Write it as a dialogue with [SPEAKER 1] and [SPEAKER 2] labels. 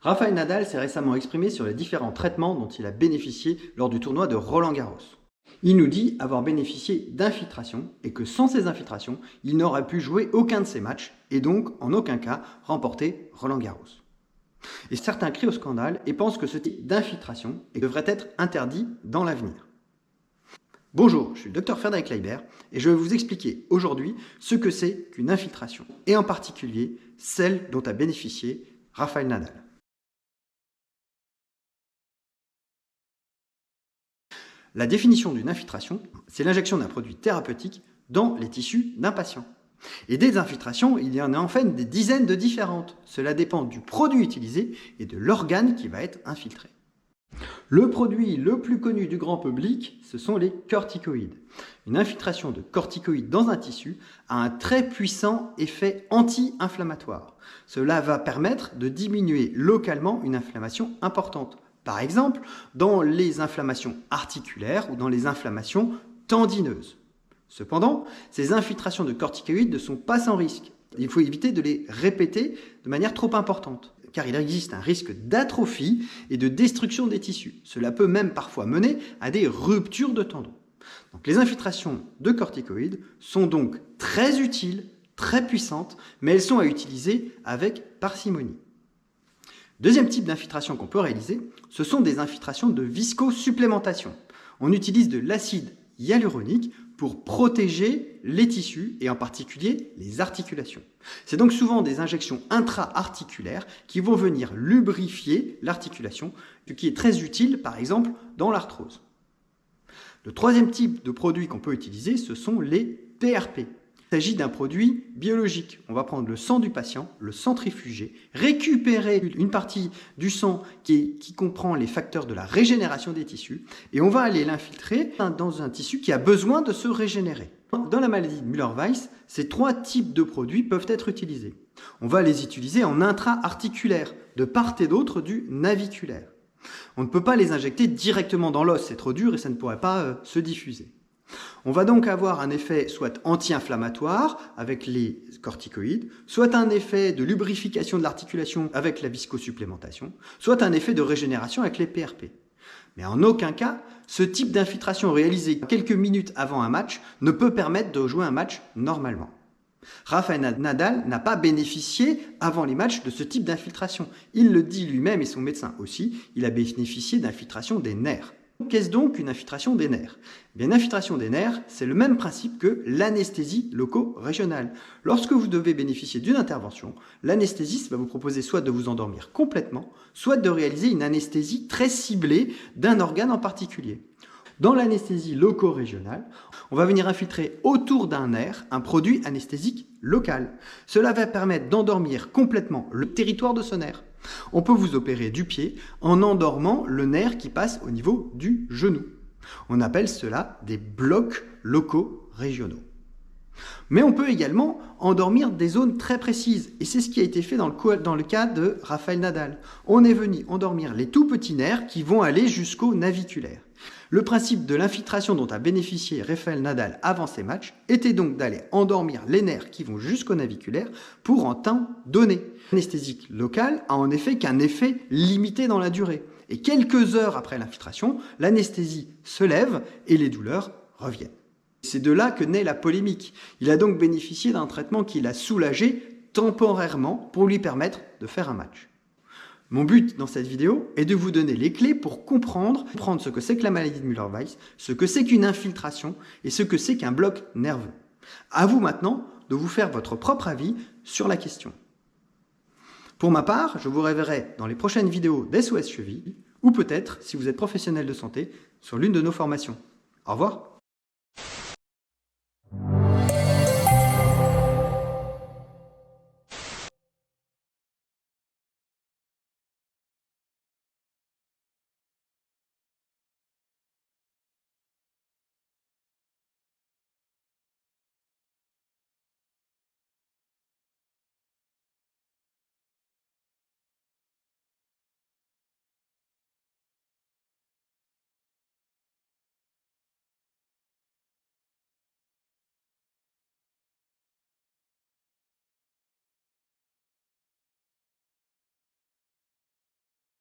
[SPEAKER 1] Rafael Nadal s'est récemment exprimé sur les différents traitements dont il a bénéficié lors du tournoi de Roland-Garros. Il nous dit avoir bénéficié d'infiltrations et que sans ces infiltrations, il n'aurait pu jouer aucun de ses matchs et donc en aucun cas remporter Roland-Garros. Et certains crient au scandale et pensent que ce type d'infiltration devrait être interdit dans l'avenir. Bonjour, je suis le Dr Frédéric Leibert et je vais vous expliquer aujourd'hui ce que c'est qu'une infiltration et en particulier celle dont a bénéficié Rafael Nadal. La définition d'une infiltration, c'est l'injection d'un produit thérapeutique dans les tissus d'un patient. Et des infiltrations, il y en a en fait des dizaines de différentes. Cela dépend du produit utilisé et de l'organe qui va être infiltré. Le produit le plus connu du grand public, ce sont les corticoïdes. Une infiltration de corticoïdes dans un tissu a un très puissant effet anti-inflammatoire. Cela va permettre de diminuer localement une inflammation importante. Par exemple, dans les inflammations articulaires ou dans les inflammations tendineuses. Cependant, ces infiltrations de corticoïdes ne sont pas sans risque. Il faut éviter de les répéter de manière trop importante, car il existe un risque d'atrophie et de destruction des tissus. Cela peut même parfois mener à des ruptures de tendons. Donc, les infiltrations de corticoïdes sont donc très utiles, très puissantes, mais elles sont à utiliser avec parcimonie. Deuxième type d'infiltration qu'on peut réaliser, ce sont des infiltrations de viscosupplémentation. On utilise de l'acide hyaluronique pour protéger les tissus et en particulier les articulations. C'est donc souvent des injections intra-articulaires qui vont venir lubrifier l'articulation, ce qui est très utile par exemple dans l'arthrose. Le troisième type de produit qu'on peut utiliser, ce sont les PRP. Il s'agit d'un produit biologique. On va prendre le sang du patient, le centrifuger, récupérer une partie du sang qui comprend les facteurs de la régénération des tissus et on va aller l'infiltrer dans un tissu qui a besoin de se régénérer. Dans la maladie de Müller-Weiss, ces trois types de produits peuvent être utilisés. On va les utiliser en intra-articulaire, de part et d'autre du naviculaire. On ne peut pas les injecter directement dans l'os, c'est trop dur et ça ne pourrait pas se diffuser. On va donc avoir un effet soit anti-inflammatoire avec les corticoïdes, soit un effet de lubrification de l'articulation avec la viscosupplémentation, soit un effet de régénération avec les PRP. Mais en aucun cas, ce type d'infiltration réalisé quelques minutes avant un match ne peut permettre de jouer un match normalement. Rafael Nadal n'a pas bénéficié avant les matchs de ce type d'infiltration. Il le dit lui-même et son médecin aussi, il a bénéficié d'infiltration des nerfs. Qu'est-ce donc une infiltration des nerfs? Eh bien, une infiltration des nerfs, c'est le même principe que l'anesthésie loco-régionale. Lorsque vous devez bénéficier d'une intervention, l'anesthésiste va vous proposer soit de vous endormir complètement, soit de réaliser une anesthésie très ciblée d'un organe en particulier. Dans l'anesthésie loco-régionale, on va venir infiltrer autour d'un nerf un produit anesthésique local. Cela va permettre d'endormir complètement le territoire de ce nerf. On peut vous opérer du pied en endormant le nerf qui passe au niveau du genou. On appelle cela des blocs locaux régionaux. Mais on peut également endormir des zones très précises. Et c'est ce qui a été fait dans le cas de Rafael Nadal. On est venu endormir les tout petits nerfs qui vont aller jusqu'au naviculaire. Le principe de l'infiltration dont a bénéficié Rafael Nadal avant ses matchs était donc d'aller endormir les nerfs qui vont jusqu'au naviculaire pour un temps donné. L'anesthésique locale a en effet qu'un effet limité dans la durée. Et quelques heures après l'infiltration, l'anesthésie se lève et les douleurs reviennent. C'est de là que naît la polémique. Il a donc bénéficié d'un traitement qui l'a soulagé temporairement pour lui permettre de faire un match. Mon but dans cette vidéo est de vous donner les clés pour comprendre ce que c'est que la maladie de Müller-Weiss, ce que c'est qu'une infiltration et ce que c'est qu'un bloc nerveux. À vous maintenant de vous faire votre propre avis sur la question. Pour ma part, je vous reverrai dans les prochaines vidéos d'SOS Cheville ou peut-être, si vous êtes professionnel de santé, sur l'une de nos formations. Au revoir.